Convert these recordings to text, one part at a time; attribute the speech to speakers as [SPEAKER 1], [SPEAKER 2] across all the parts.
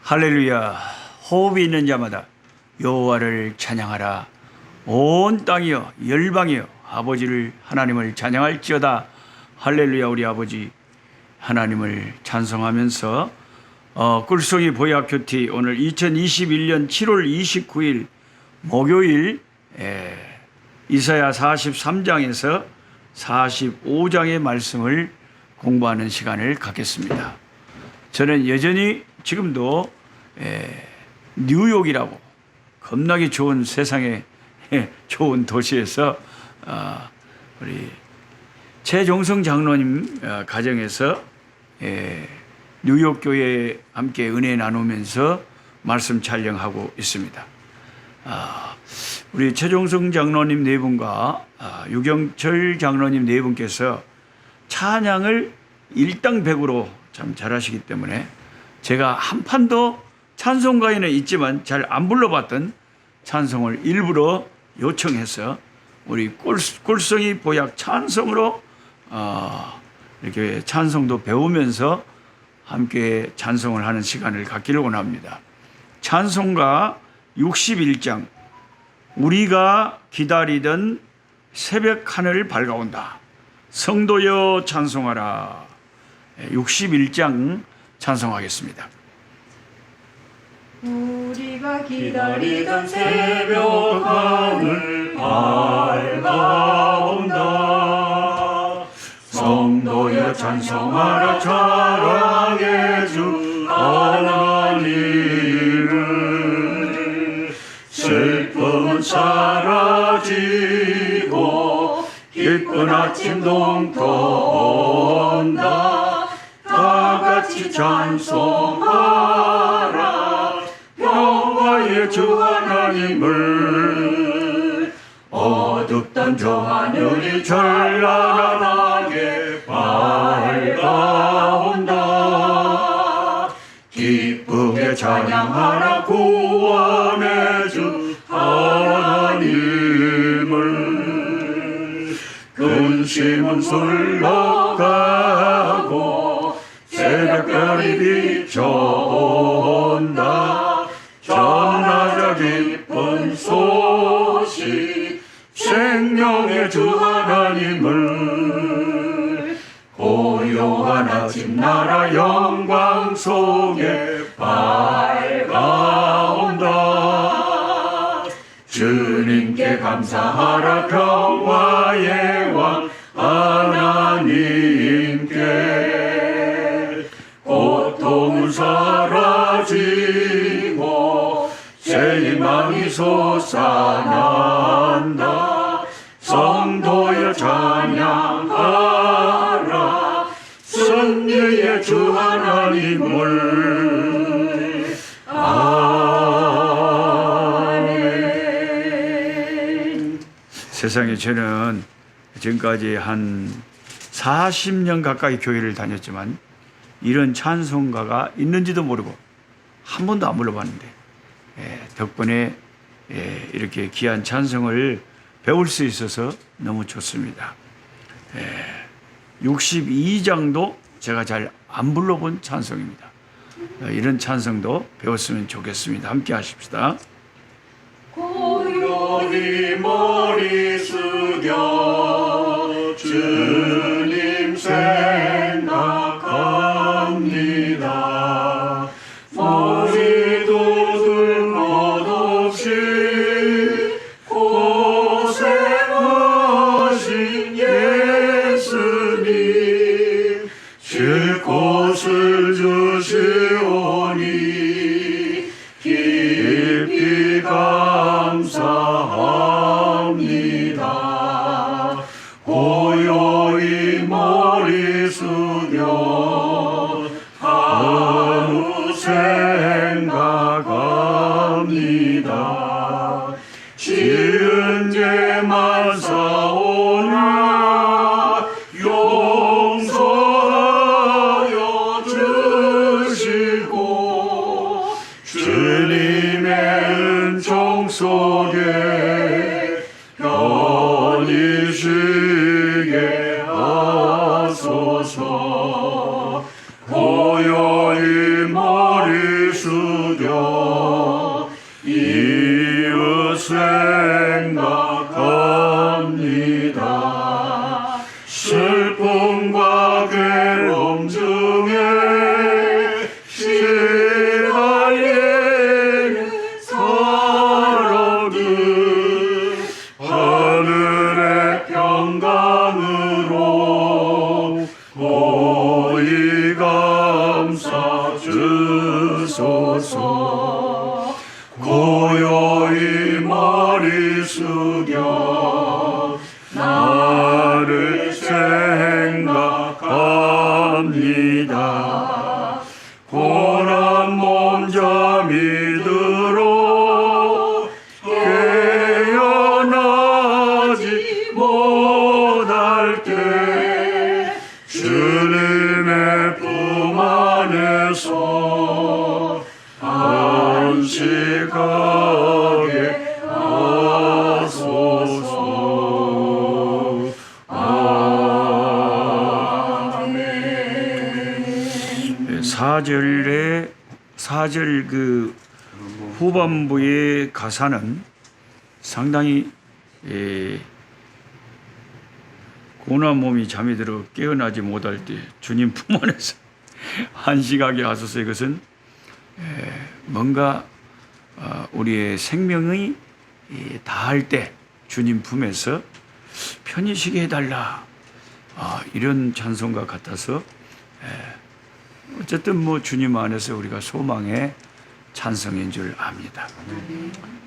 [SPEAKER 1] 할렐루야. 호흡이 있는 자마다 여호와를 찬양하라. 온 땅이여 열방이여 아버지를 하나님을 찬양할지어다. 할렐루야. 우리 아버지 하나님을 찬송하면서 꿀송이 보약 큐티 오늘 2021년 7월 29일 목요일 이사야 43장에서 45장의 말씀을 공부하는 시간을 갖겠습니다. 저는 여전히 지금도 뉴욕이라고 겁나게 좋은 세상에 좋은 도시에서 우리 최종성 장로님 가정에서 뉴욕 교회에 함께 은혜 나누면서 말씀 촬영하고 있습니다. 우리 최종성 장로님 네 분과 유경철 장로님 네 분께서 찬양을 일당백으로 참 잘하시기 때문에 제가 한 판도 찬송가에는 있지만 잘 안 불러봤던 찬송을 일부러 요청해서 우리 꿀송이 보약 찬송으로 이렇게 찬송도 배우면서 함께 찬송을 하는 시간을 갖기를 원합니다. 찬송가 61장 우리가 기다리던 새벽 하늘 밝아온다. 성도여 찬송하라. 61장 찬송하겠습니다.
[SPEAKER 2] 우리가 기다리던 새벽 하늘 밝아온다. 성도여 찬송하라. 사랑의 주 하나님을. 슬픔은 사라지고 기쁜 아침 동토 온다. 다 같이 찬송하라. 평화의 주 하나님을. 어둡던 저 하늘이 찬란하게 밝아온다. 기쁘게 찬양하라. 구원의 주 하나님을. 근심은 술러가고 새벽별이 비춰온다. 전하자 기쁜 소식 생명의 주 하나님을. 고요한 아침 나라 영광 속에 밝아온다. 주님께 감사하라. 평화의 왕 하나님께. 고통은 사라지고 새 희망이 솟아난다. 성도여 찬양하라. 승리의 주 하나님을. 아멘.
[SPEAKER 1] 세상에 저는 지금까지 한 40년 가까이 교회를 다녔지만 이런 찬송가가 있는지도 모르고 한 번도 안 불러봤는데 덕분에 이렇게 귀한 찬송을 배울 수 있어서 너무 좋습니다. 62장도 제가 잘 안 불러본 찬송입니다. 이런 찬송도 배웠으면 좋겠습니다. 함께 하십시다.
[SPEAKER 2] 고요히 머리 숙여 주님 생각합니다. 머리도 들 것 없이 고생하신 예수님. 쉴 곳을 주시오니 깊이 감사합니다. 고요히 머리 숙여 하루 생각합니다. 지은 죄만 사오나 용서하여 주시고 주님의 은총 속에 편히 쉬게 하소서. 고요히 머리 숙여 하소서. 고요히 머리 숙여 나를 생각합니다. 고난 몸 잠이 들어 깨어나지 못할 때 주님의 품 안에서 안식하게 하소서. 아멘. 4절 그 후반부의 가사는 상당히 고난 몸이 잠이 들어 깨어나지 못할 때 주님 품 안에서 안식하게 하소서. 이것은 뭔가 우리의 생명이 다할 때 주님 품에서 편히 쉬게 해달라, 이런 찬송가 같아서 어쨌든 뭐 주님 안에서 우리가 소망의 찬송인 줄 압니다.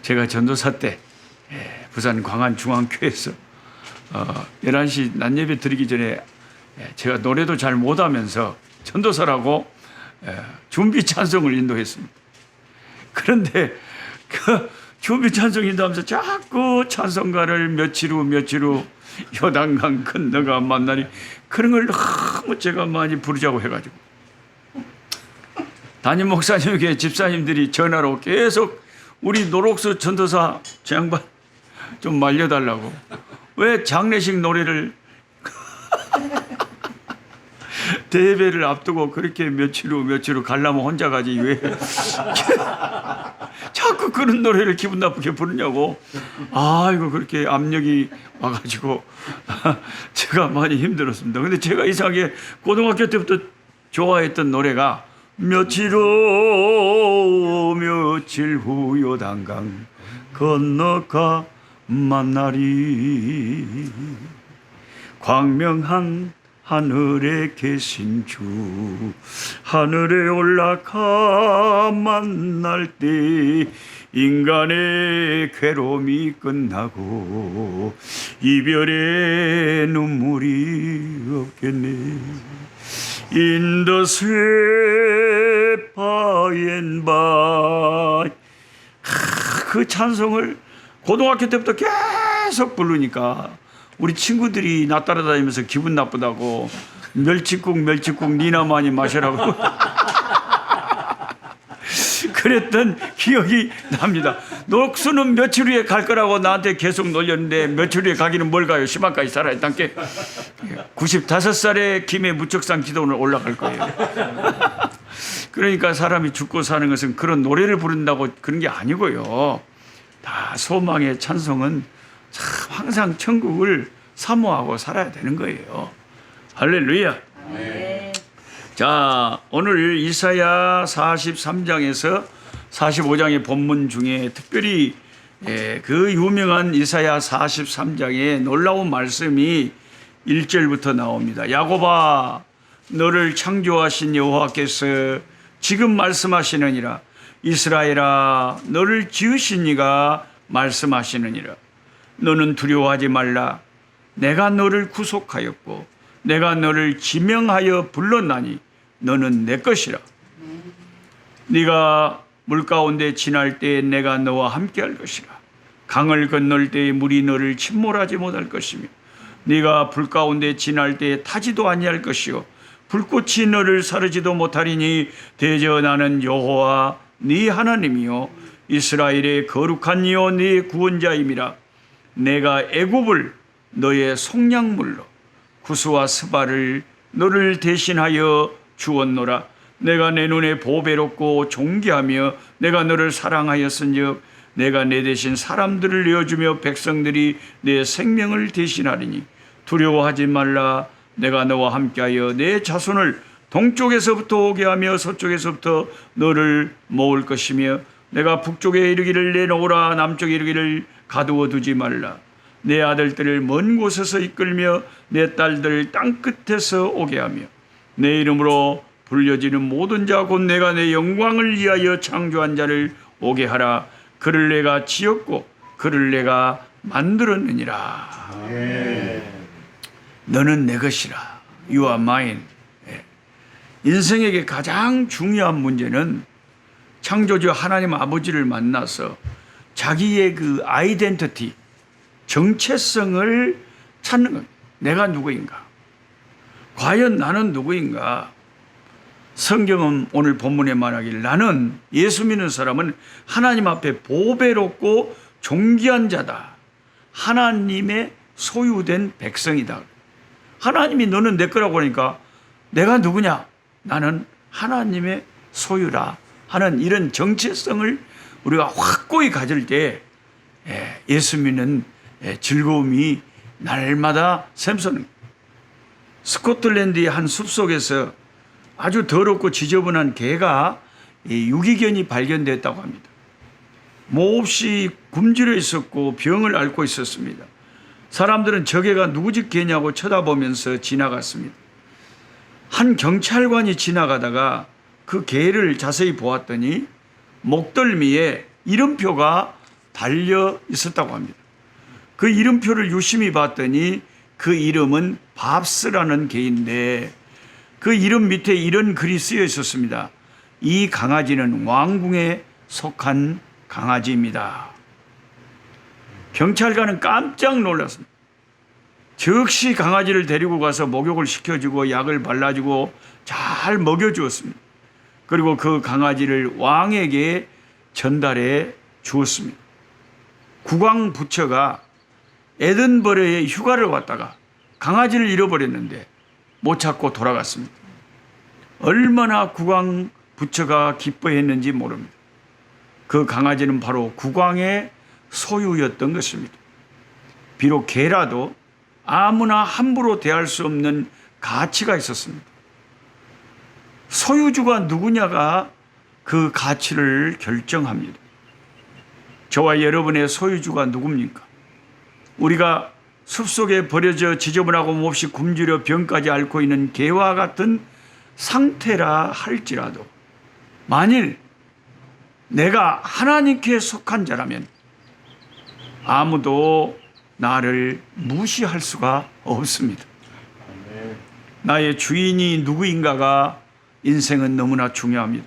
[SPEAKER 2] 제가 전도사 때 부산 광안중앙교회에서 11시 낮예배 드리기 전에 제가 노래도 잘 못하면서 전도사라고 준비 찬송을 인도했습니다. 그런데 그 준비 찬송 인도하면서 자꾸 찬송가를 며칠 후 요단강 건너가 만나니 그런 걸 너무 제가 많이 부르자고 해가지고 담임 목사님에게 집사님들이 전화로 계속 우리 노록수 전도사 저 양반 좀 말려달라고, 왜 장례식 노래를 대회를 앞두고 그렇게 며칠 후 가려면 혼자 가지 왜 자꾸 그런 노래를 기분 나쁘게 부르냐고. 이거 그렇게 압력이 와가지고 제가 많이 힘들었습니다. 근데 제가 이상하게 고등학교 때부터 좋아했던 노래가 며칠 후 요단강 건너가 만나리, 광명한 하늘에 계신 주 하늘에 올라가 만날 때 인간의 괴로움이 끝나고 이별의 눈물이 없겠네. In the sweet by and by. 그 찬송을 고등학교 때부터 계속 부르니까 우리 친구들이 나 따라다니면서 기분 나쁘다고 멸치국 니나 많이 마시라고 그랬던 기억이 납니다. 녹수는 며칠 후에 갈 거라고 나한테 계속 놀렸는데 며칠 후에 가기는 뭘 가요. 시방까지 살아야 땅께 95살에 김해 무척산 기도원을 올라갈 거예요. 그러니까 사람이 죽고 사는 것은 그런 노래를 부른다고 그런 게 아니고요. 다 소망의 찬송은 참 항상 천국을 사모하고 살아야 되는 거예요. 할렐루야. 네. 자, 오늘 이사야 43장에서 45장의 본문 중에 특별히 그 유명한 이사야 43장의 놀라운 말씀이 1절부터 나옵니다. 야곱아, 너를 창조하신 여호와께서 지금 말씀하시느니라. 이스라엘아, 너를 지으신 이가 말씀하시느니라. 너는 두려워하지 말라. 내가 너를 구속하였고 내가 너를 지명하여 불렀나니 너는 내 것이라. 네가 물 가운데 지날 때에 내가 너와 함께할 것이라. 강을 건널 때에 물이 너를 침몰하지 못할 것이며 네가 불 가운데 지날 때에 타지도 아니할 것이요 불꽃이 너를 사르지도 못하리니 대저 나는 여호와 네 하나님이요 이스라엘의 거룩한 이요 네 구원자임이라. 내가 애굽을 너의 속량물로 구스와 스바를 너를 대신하여 주었노라. 내가 내 눈에 보배롭고 존귀하며 내가 너를 사랑하였은즉 내가 내 대신 사람들을 내어주며 백성들이 내 생명을 대신하리니 두려워하지 말라. 내가 너와 함께하여 내 자손을 동쪽에서부터 오게 하며 서쪽에서부터 너를 모을 것이며 내가 북쪽에 이르기를 내놓으라. 남쪽에 이르기를 가두어 두지 말라. 내 아들들을 먼 곳에서 이끌며 내 딸들 땅끝에서 오게 하며 내 이름으로 불려지는 모든 자 곧 내가 내 영광을 위하여 창조한 자를 오게 하라. 그를 내가 지었고 그를 내가 만들었느니라. 너는 내 것이라. You are mine. 인생에게 가장 중요한 문제는 창조주 하나님 아버지를 만나서 자기의 그 아이덴티티, 정체성을 찾는 것. 내가 누구인가? 과연 나는 누구인가? 성경은 오늘 본문에 말하길 나는 예수 믿는 사람은 하나님 앞에 보배롭고 존귀한 자다. 하나님의 소유된 백성이다. 하나님이 너는 내 거라고 하니까 내가 누구냐? 나는 하나님의 소유라 하는 이런 정체성을 우리가 확고히 가질 때 예수 믿는 즐거움이 날마다 샘솟는 거예요. 스코틀랜드의 한 숲속에서 아주 더럽고 지저분한 개가 유기견이 발견됐다고 합니다. 몹시 굶주려 있었고 병을 앓고 있었습니다. 사람들은 저 개가 누구 집 개냐고 쳐다보면서 지나갔습니다. 한 경찰관이 지나가다가 그 개를 자세히 보았더니 목덜미에 이름표가 달려 있었다고 합니다. 그 이름표를 유심히 봤더니 그 이름은 밥스라는 개인데 그 이름 밑에 이런 글이 쓰여 있었습니다. 이 강아지는 왕궁에 속한 강아지입니다. 경찰관은 깜짝 놀랐습니다. 즉시 강아지를 데리고 가서 목욕을 시켜주고 약을 발라주고 잘 먹여주었습니다. 그리고 그 강아지를 왕에게 전달해 주었습니다. 국왕 부처가 에든버러에 휴가를 왔다가 강아지를 잃어버렸는데 못 찾고 돌아갔습니다. 얼마나 국왕 부처가 기뻐했는지 모릅니다. 그 강아지는 바로 국왕의 소유였던 것입니다. 비록 개라도 아무나 함부로 대할 수 없는 가치가 있었습니다. 소유주가 누구냐가 그 가치를 결정합니다. 저와 여러분의 소유주가 누굽니까? 우리가 숲속에 버려져 지저분하고 몹시 굶주려 병까지 앓고 있는 개와 같은 상태라 할지라도 만일 내가 하나님께 속한 자라면 아무도 나를 무시할 수가 없습니다. 나의 주인이 누구인가가 인생은 너무나 중요합니다.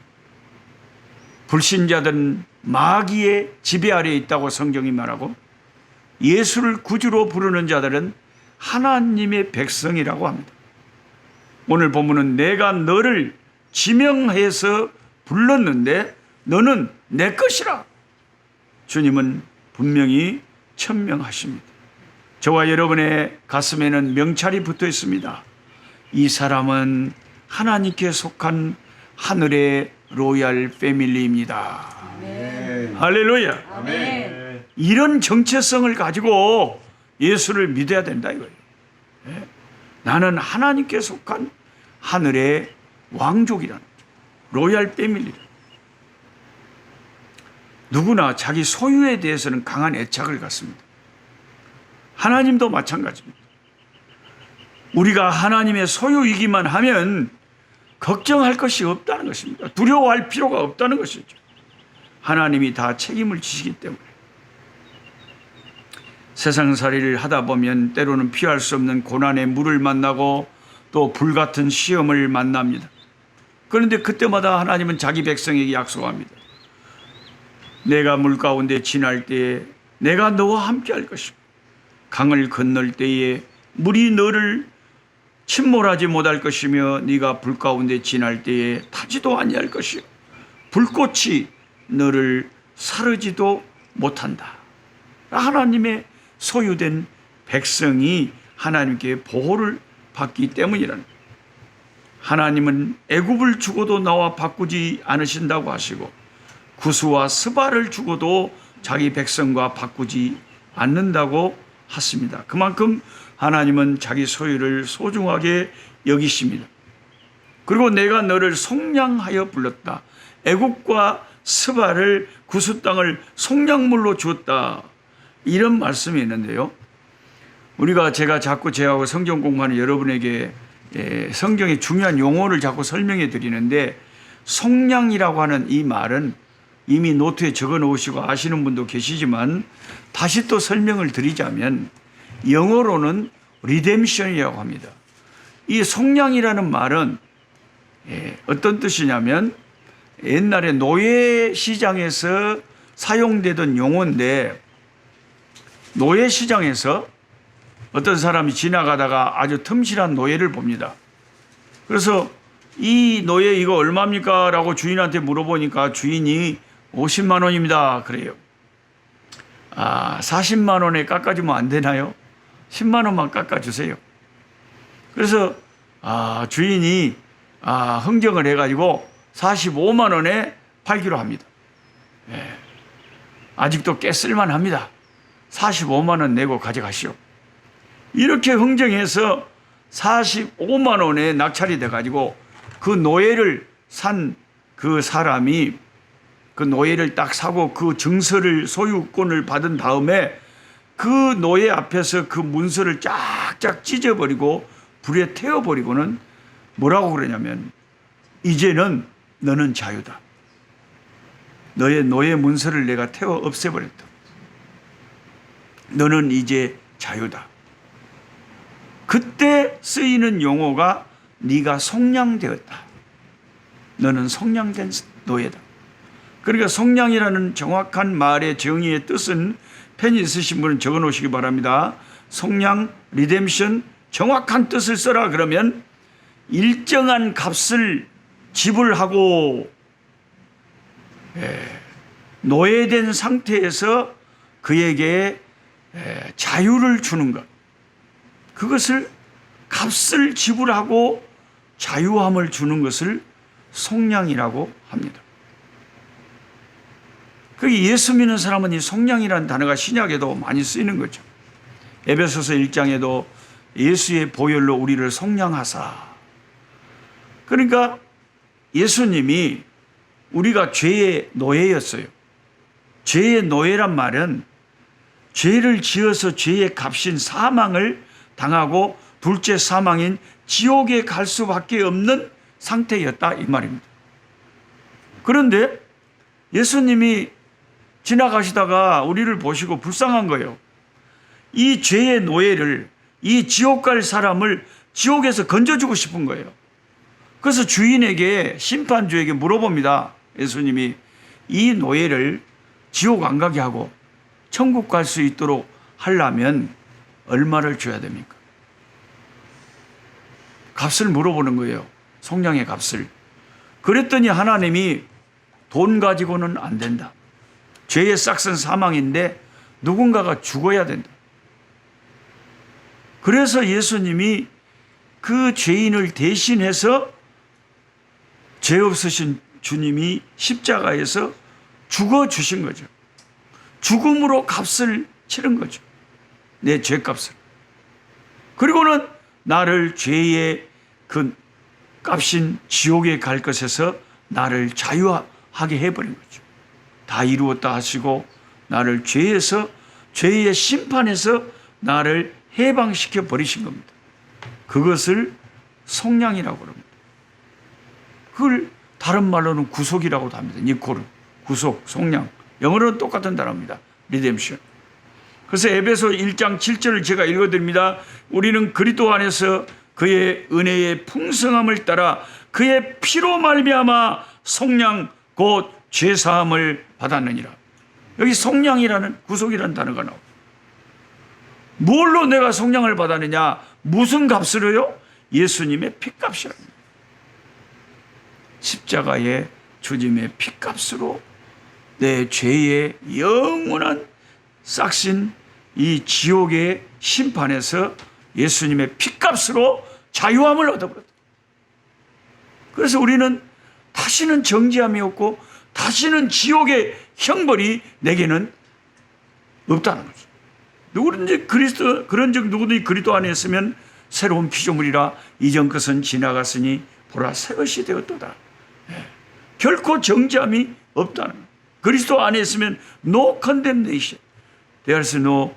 [SPEAKER 2] 불신자들은 마귀의 지배 아래에 있다고 성경이 말하고 예수를 구주로 부르는 자들은 하나님의 백성이라고 합니다. 오늘 본문은 내가 너를 지명해서 불렀는데 너는 내 것이라. 주님은 분명히 천명하십니다. 저와 여러분의 가슴에는 명찰이 붙어 있습니다. 이 사람은 하나님께 속한 하늘의 로얄 패밀리입니다.
[SPEAKER 3] 아멘.
[SPEAKER 2] 할렐루야.
[SPEAKER 3] 아멘.
[SPEAKER 2] 이런 정체성을 가지고 예수를 믿어야 된다 이거예요. 나는 하나님께 속한 하늘의 왕족이라는 로얄 패밀리. 누구나 자기 소유에 대해서는 강한 애착을 갖습니다. 하나님도 마찬가지입니다. 우리가 하나님의 소유이기만 하면 걱정할 것이 없다는 것입니다. 두려워할 필요가 없다는 것이죠. 하나님이 다 책임을 지시기 때문에. 세상살이를 하다 보면 때로는 피할 수 없는 고난의 물을 만나고 또 불같은 시험을 만납니다. 그런데 그때마다 하나님은 자기 백성에게 약속합니다. 내가 물 가운데 지날 때에 내가 너와 함께 할 것이고 강을 건널 때에 물이 너를 침몰하지 못할 것이며 네가 불 가운데 지날 때에 타지도 아니할 것이요 불꽃이 너를 사르지도 못한다. 하나님의 소유된 백성이 하나님께 보호를 받기 때문이라는 거예요. 하나님은 애굽을 주고도 나와 바꾸지 않으신다고 하시고 구스와 스바를 주고도 자기 백성과 바꾸지 않는다고 하십니다. 그만큼 하나님은 자기 소유를 소중하게 여기십니다. 그리고 내가 너를 속량하여 불렀다. 애굽과 스바를 구스 땅을 속량물로 주었다. 이런 말씀이 있는데요. 제가 자꾸 제하고 성경 공부하는 여러분에게 성경의 중요한 용어를 자꾸 설명해 드리는데, 속량이라고 하는 이 말은 이미 노트에 적어 놓으시고 아시는 분도 계시지만 다시 또 설명을 드리자면, 영어로는 리뎀션이라고 합니다. 이 속량이라는 말은 어떤 뜻이냐면, 옛날에 노예 시장에서 사용되던 용어인데, 노예 시장에서 어떤 사람이 지나가다가 아주 틈실한 노예를 봅니다. 그래서 이 노예 이거 얼마입니까? 라고 주인한테 물어보니까 주인이 50만 원입니다. 그래요. 40만 원에 깎아주면 안 되나요? 10만 원만 깎아주세요. 그래서 주인이 흥정을 해가지고 45만 원에 팔기로 합니다. 아직도 꽤 쓸만합니다. 45만 원 내고 가져가시오. 이렇게 흥정해서 45만 원에 낙찰이 돼가지고 그 노예를 산 그 사람이 그 노예를 딱 사고 그 증서를 소유권을 받은 다음에 그 노예 앞에서 그 문서를 쫙쫙 찢어버리고 불에 태워버리고는 뭐라고 그러냐면, 이제는 너는 자유다. 너의 노예 문서를 내가 태워 없애버렸다. 너는 이제 자유다. 그때 쓰이는 용어가 네가 속량되었다. 너는 속량된 노예다. 그러니까 속량이라는 정확한 말의 정의의 뜻은 펜이 있으신 분은 적어 놓으시기 바랍니다. 속량, 리뎀션, 정확한 뜻을 써라 그러면 일정한 값을 지불하고 노예된 상태에서 그에게 자유를 주는 것, 그것을 값을 지불하고 자유함을 주는 것을 속량이라고 합니다. 그 예수 믿는 사람은 이 속량이라는 단어가 신약에도 많이 쓰이는 거죠. 에베소서 1장에도 예수의 보혈로 우리를 속량하사. 그러니까 예수님이 우리가 죄의 노예였어요. 죄의 노예란 말은 죄를 지어서 죄의 값인 사망을 당하고 둘째 사망인 지옥에 갈 수밖에 없는 상태였다 이 말입니다. 그런데 예수님이 지나가시다가 우리를 보시고 불쌍한 거예요. 이 죄의 노예를, 이 지옥 갈 사람을 지옥에서 건져주고 싶은 거예요. 그래서 주인에게, 심판주에게 물어봅니다. 예수님이 이 노예를 지옥 안 가게 하고 천국 갈 수 있도록 하려면 얼마를 줘야 됩니까? 값을 물어보는 거예요. 속량의 값을. 그랬더니 하나님이 돈 가지고는 안 된다. 죄의 싹은 사망인데 누군가가 죽어야 된다. 그래서 예수님이 그 죄인을 대신해서 죄 없으신 주님이 십자가에서 죽어주신 거죠. 죽음으로 값을 치른 거죠. 내 죄값을. 그리고는 나를 죄의 그 값인 지옥에 갈 것에서 나를 자유하게 해버린 거죠. 다 이루었다 하시고 나를 죄의 심판에서 나를 해방시켜 버리신 겁니다. 그것을 속량이라고 합니다. 그걸 다른 말로는 구속이라고도 합니다. 니코르, 구속, 속량. 영어로는 똑같은 단어입니다. 리뎀션. 그래서 에베소 1장 7절을 제가 읽어드립니다. 우리는 그리스도 안에서 그의 은혜의 풍성함을 따라 그의 피로 말미암아 속량 곧 죄사함을 받았느니라. 여기 속량이라는, 구속이라는 단어가 나옵니다. 뭘로 내가 속량을 받았느냐? 무슨 값으로요? 예수님의 피값이랍니다. 십자가의 주님의 피값으로 내 죄의 영원한 싹신 이 지옥의 심판에서 예수님의 피값으로 자유함을 얻어버렸다. 그래서 우리는 다시는 정죄함이 없고 다시는 지옥의 형벌이 내게는 없다는 거죠. 누구든지 그런즉 누구든지 그리스도 안에 있으면 새로운 피조물이라 이전 것은 지나갔으니 보라 새 것이 되었도다. 결코 정죄함이 없다는 거예요. 그리스도 안에 있으면 no condemnation. There's no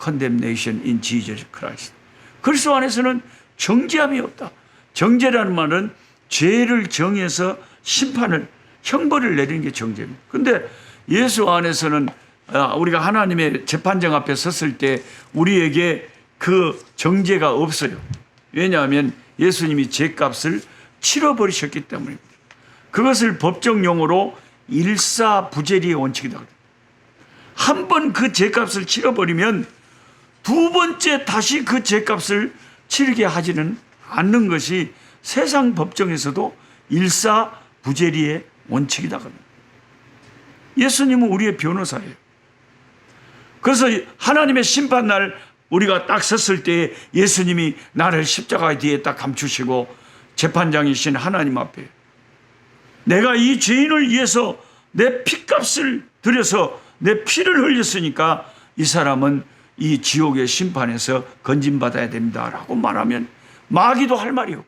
[SPEAKER 2] condemnation in Jesus Christ. 그리스도 안에서는 정죄함이 없다.
[SPEAKER 1] 정죄라는 말은 죄를 정해서 심판을, 형벌을 내리는 게 정죄입니다. 근데 예수 안에서는 우리가 하나님의 재판정 앞에 섰을 때 우리에게 그 정죄가 없어요. 왜냐하면 예수님이 죄값을 치러버리셨기 때문입니다. 그것을 법정 용어로 일사부재리의 원칙이다. 한 번 그 죄값을 치러버리면 두 번째 다시 그 죄값을 치르게 하지는 않는 것이 세상 법정에서도 일사부재리의 원칙이다. 예수님은 우리의 변호사예요. 그래서 하나님의 심판날 우리가 딱 섰을 때 예수님이 나를 십자가 뒤에 딱 감추시고 재판장이신 하나님 앞에 내가 이 죄인을 위해서 내 피값을 들여서 내 피를 흘렸으니까 이 사람은 이 지옥의 심판에서 건진받아야 됩니다라고 말하면 마귀도 할 말이 없고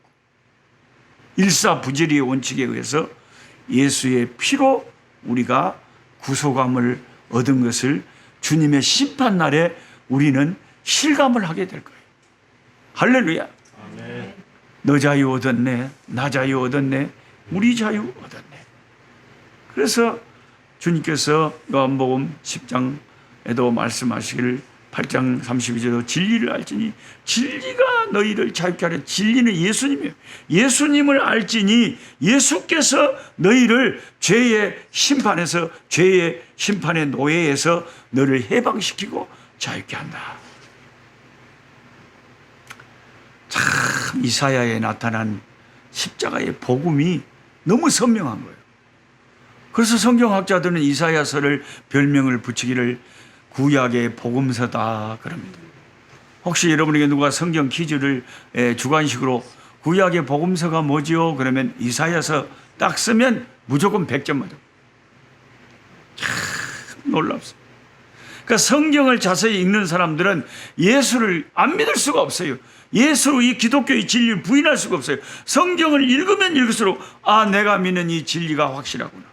[SPEAKER 1] 일사부재리의 원칙에 의해서 예수의 피로 우리가 구속함을 얻은 것을 주님의 심판날에 우리는 실감을 하게 될 거예요. 할렐루야.
[SPEAKER 3] 아멘.
[SPEAKER 1] 너 자유 얻었네, 나 자유 얻었네, 우리 자유 얻었네. 그래서 주님께서 요한복음 10장에도 말씀하시기를 8장 32절로 진리를 알지니 진리가 너희를 자유케 하려. 진리는 예수님이에요. 예수님을 알지니 예수께서 너희를 죄의 심판에서, 죄의 심판의 노예에서 너를 해방시키고 자유케 한다. 참 이사야에 나타난 십자가의 복음이 너무 선명한 거예요. 그래서 성경학자들은 이사야서를 별명을 붙이기를 구약의 복음서다 그럽니다. 혹시 여러분에게 누가 성경 퀴즈를 주관식으로 구약의 복음서가 뭐지요? 그러면 이사야서 딱 쓰면 무조건 100점 맞아요. 참 놀랍습니다. 그러니까 성경을 자세히 읽는 사람들은 예수를 안 믿을 수가 없어요. 예수, 이 기독교의 진리를 부인할 수가 없어요. 성경을 읽으면 읽을수록 내가 믿는 이 진리가 확실하구나.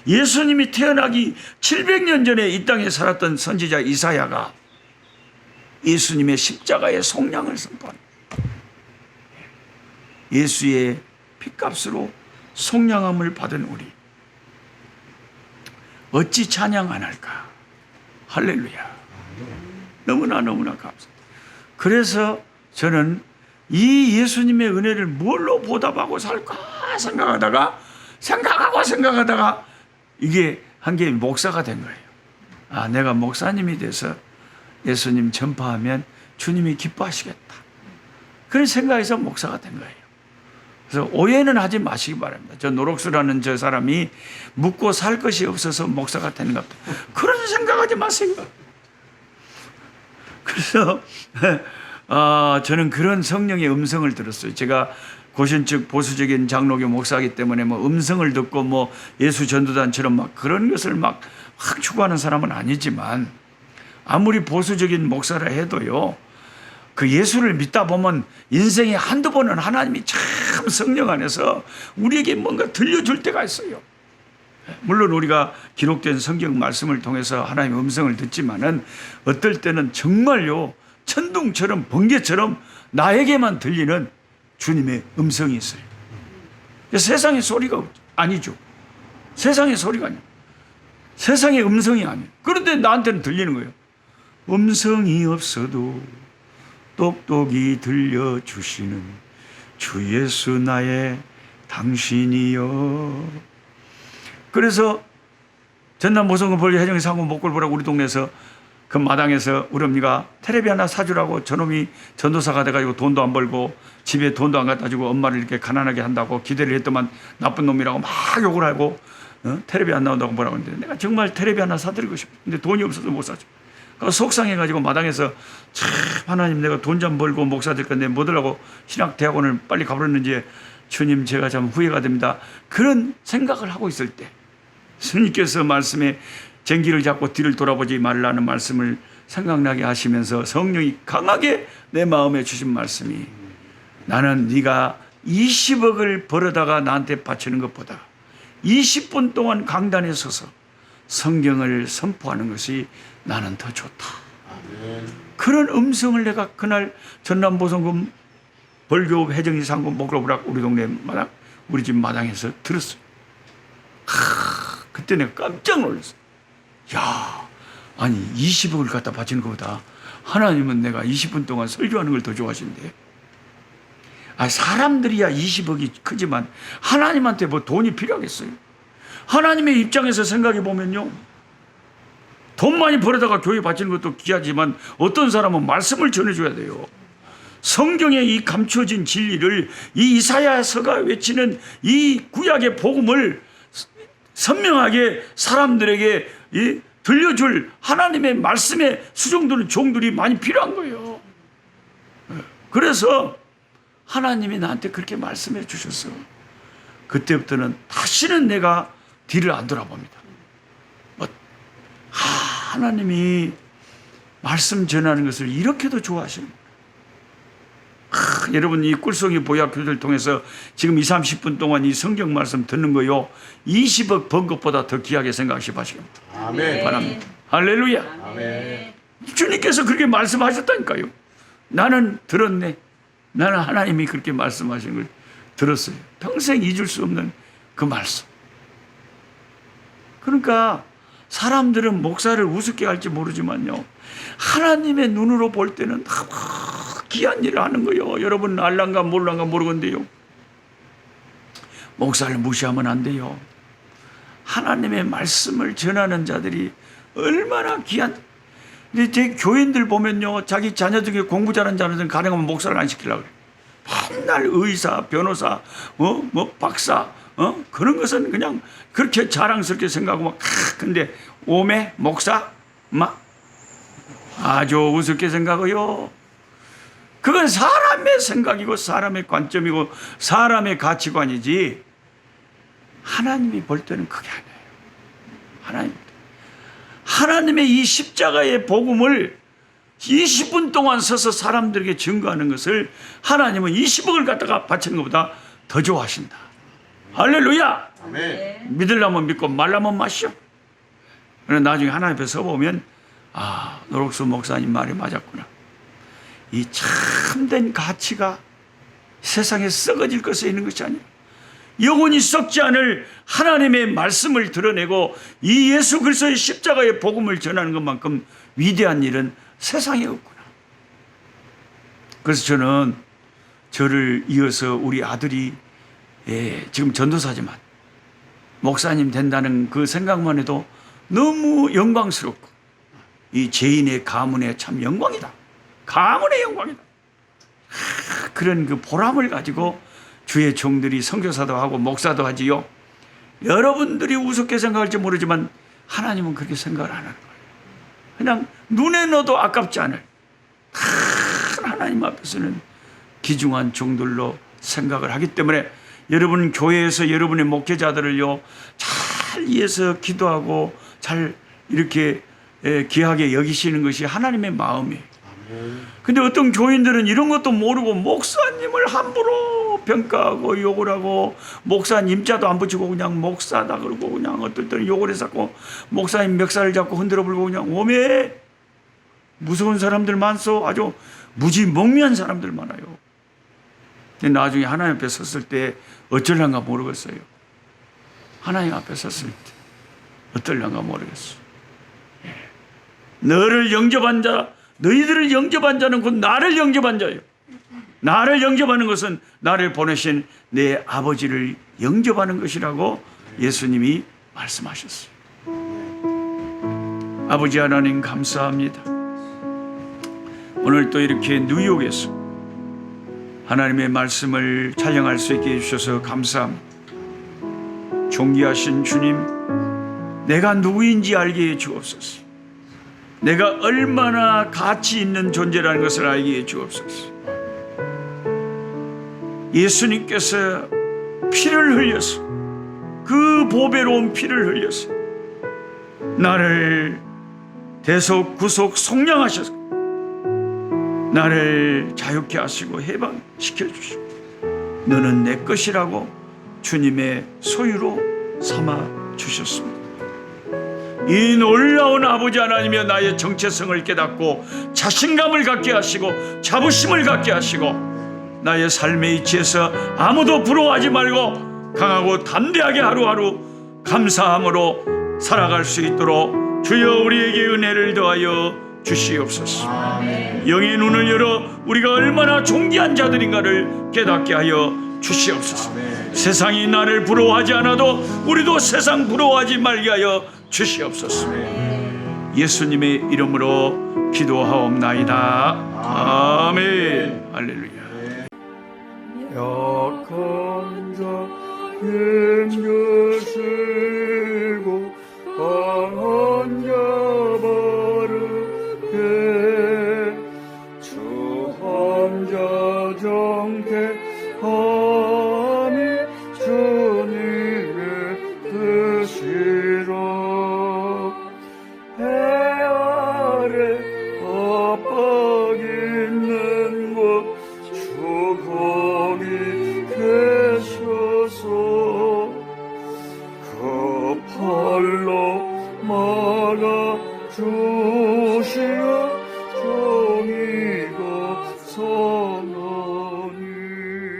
[SPEAKER 1] 예수님이 태어나기 700년 전에 이 땅에 살았던 선지자 이사야가 예수님의 십자가의 속량을 선포합니다. 예수의 피값으로 속량함을 받은 우리 어찌 찬양 안 할까? 할렐루야. 너무나 감사합니다. 그래서 저는 이 예수님의 은혜를 뭘로 보답하고 살까 생각하다가 이게 한 게 목사가 된 거예요. 내가 목사님이 돼서 예수님 전파하면 주님이 기뻐하시겠다. 그런 생각에서 목사가 된 거예요. 그래서 오해는 하지 마시기 바랍니다. 저 노록수라는 저 사람이 묵고 살 것이 없어서 목사가 되는 것 같아요. 그런 생각하지 마세요. 그래서 저는 그런 성령의 음성을 들었어요. 제가 고신측 보수적인 장로교 목사이기 때문에 음성을 듣고 예수 전도단처럼 그런 것을 막 추구하는 사람은 아니지만 아무리 보수적인 목사라 해도요, 그 예수를 믿다 보면 인생에 한두 번은 하나님이 참 성령 안에서 우리에게 뭔가 들려줄 때가 있어요. 물론 우리가 기록된 성경 말씀을 통해서 하나님의 음성을 듣지만은 어떨 때는 정말요, 천둥처럼 번개처럼 나에게만 들리는 주님의 음성이 있어요. 세상의 소리가 아니죠. 세상의 소리가 아니에요. 세상의 음성이 아니에요. 그런데 나한테는 들리는 거예요. 음성이 없어도 똑똑히 들려주시는 주 예수 나의 당신이여. 그래서 전남 모성군 벌리 해정의 상고 목골보라고 우리 동네에서 그 마당에서 우리 어머니가 텔레비 하나 사주라고 저놈이 전도사가 돼가지고 돈도 안 벌고 집에 돈도 안 갖다 주고 엄마를 이렇게 가난하게 한다고 기대를 했더만 나쁜 놈이라고 막 욕을 하고 텔레비 안 나온다고 뭐라고 했는데 내가 정말 텔레비 하나 사드리고 싶어. 근데 돈이 없어서 못 사죠. 속상해가지고 마당에서 참 하나님 내가 돈 좀 벌고 목사 될 건데 뭐더라고 신학대학원을 빨리 가버렸는지 주님 제가 참 후회가 됩니다. 그런 생각을 하고 있을 때 스님께서 말씀에 쟁기를 잡고 뒤를 돌아보지 말라는 말씀을 생각나게 하시면서 성령이 강하게 내 마음에 주신 말씀이 나는 네가 20억을 벌어다가 나한테 바치는 것보다 20분 동안 강단에 서서 성경을 선포하는 것이 나는 더 좋다. 그런 음성을 내가 그날 전남 보성군 벌교 해정이 상고 목로부락 우리 동네 마당, 우리 집 마당에서 들었어요. 그때 내가 깜짝 놀랐어요. 야, 아니 20억을 갖다 바치는 것보다 하나님은 내가 20분 동안 설교하는 걸 더 좋아하신대. 아, 사람들이야 20억이 크지만 하나님한테 뭐 돈이 필요하겠어요? 하나님의 입장에서 생각해 보면요, 돈 많이 벌어다가 교회 바치는 것도 귀하지만 어떤 사람은 말씀을 전해줘야 돼요. 성경에 이 감춰진 진리를, 이 이사야서가 외치는 이 구약의 복음을 선명하게 사람들에게 들려줄 하나님의 말씀에 수종드는 종들이 많이 필요한 거예요. 그래서 하나님이 나한테 그렇게 말씀해 주셨어. 그때부터는 다시는 내가 뒤를 안 돌아봅니다. 하나님이 말씀 전하는 것을 이렇게도 좋아하십니다. 여러분, 이 꿀송이 보약교를 통해서 지금 20, 30분 동안 이 성경 말씀 듣는 거요, 20억 번 것보다 더 귀하게 생각하시 바랍니다.
[SPEAKER 3] 아멘.
[SPEAKER 1] 바랍니다. 할렐루야.
[SPEAKER 3] 아멘.
[SPEAKER 1] 주님께서 그렇게 말씀하셨다니까요. 나는 들었네. 나는 하나님이 그렇게 말씀하신 걸 들었어요. 평생 잊을 수 없는 그 말씀. 그러니까 사람들은 목사를 우습게 할지 모르지만요, 하나님의 눈으로 볼 때는 귀한 일을 하는 거예요. 여러분 알란가 몰란가 모르겠는데요, 목사를 무시하면 안 돼요. 하나님의 말씀을 전하는 자들이 얼마나 귀한. 근데 제 교인들 보면요, 자기 자녀들에게 공부 잘하는 자녀들은 가능하면 목사를 안 시키려고 그래요. 맨날 의사, 변호사, 뭐 박사, 그런 것은 그냥 그렇게 자랑스럽게 생각하고 막, 근데 오매 목사 막 아주 우습게 생각해요. 그건 사람의 생각이고 사람의 관점이고 사람의 가치관이지 하나님이 볼 때는 그게 아니에요. 하나님의 이 십자가의 복음을 20분 동안 서서 사람들에게 증거하는 것을 하나님은 20억을 갖다가 바치는 것보다 더 좋아하신다. 할렐루야.
[SPEAKER 3] 아멘.
[SPEAKER 1] 믿으려면 믿고 말라면 마시오. 그래서 나중에 하나님 앞에 서보면, 아, 노록수 목사님 말이 맞았구나. 이 참된 가치가 세상에 썩어질 것에 있는 것이 아니에요. 영원히 썩지 않을 하나님의 말씀을 드러내고 이 예수 그리스도의 십자가의 복음을 전하는 것만큼 위대한 일은 세상에 없구나. 그래서 저는 저를 이어서 우리 아들이, 지금 전도사지만 목사님 된다는 그 생각만 해도 너무 영광스럽고, 이 죄인의 가문에 참 영광이다. 가문의 영광이다. 그런 그 보람을 가지고 주의 종들이 선교사도 하고 목사도 하지요. 여러분들이 우습게 생각할지 모르지만 하나님은 그렇게 생각을 안 하는 거예요. 그냥 눈에 넣어도 아깝지 않을 하나님 앞에서는 귀중한 종들로 생각을 하기 때문에 여러분 교회에서 여러분의 목회자들을요, 잘 이해해서 기도하고 잘 이렇게 귀하게 여기시는 것이 하나님의 마음이에요. 근데 어떤 교인들은 이런 것도 모르고 목사님을 함부로 평가하고 욕을 하고, 목사님자도 안 붙이고 그냥 목사다 그러고, 그냥 어떨 때는 욕을 해서 목사님 멱살을 잡고 흔들어 불고 그냥 오메 무서운 사람들 많소. 아주 무지몽매한 사람들 많아요. 근데 나중에 하나님 앞에 섰을 때 어쩔란가 모르겠어요. 하나님 앞에 섰을 때 어떨란가 모르겠어. 너를 영접한 자, 너희들을 영접한 자는 곧 나를 영접한 자예요. 나를 영접하는 것은 나를 보내신 내 아버지를 영접하는 것이라고 예수님이 말씀하셨어요. 아버지 하나님 감사합니다. 오늘 또 이렇게 뉴욕에서 하나님의 말씀을 촬영할 수 있게 해주셔서 감사합니다. 존귀하신 주님, 내가 누구인지 알게 해 주옵소서. 내가 얼마나 가치 있는 존재라는 것을 알게 해 주옵소서. 예수님께서 피를 흘려서, 그 보배로운 피를 흘려서 나를 대속 구속 속량하셔서 나를 자유케 하시고 해방시켜 주시고, 너는 내 것이라고 주님의 소유로 삼아 주셨습니다. 이 놀라운 아버지 하나님이여, 나의 정체성을 깨닫고 자신감을 갖게 하시고 자부심을 갖게 하시고
[SPEAKER 2] 나의 삶의 이치에서 아무도 부러워하지 말고 강하고 담대하게 하루하루 감사함으로 살아갈 수 있도록 주여 우리에게 은혜를 더하여 주시옵소서. 영의 눈을 열어 우리가 얼마나 존귀한 자들인가를 깨닫게 하여 주시옵소서. 세상이 나를 부러워하지 않아도 우리도 세상 부러워하지 말게 하여 주시옵소서. 예수님의 이름으로 기도하옵나이다. 아멘. 할렐루야.
[SPEAKER 1] 약한 자 힘겨서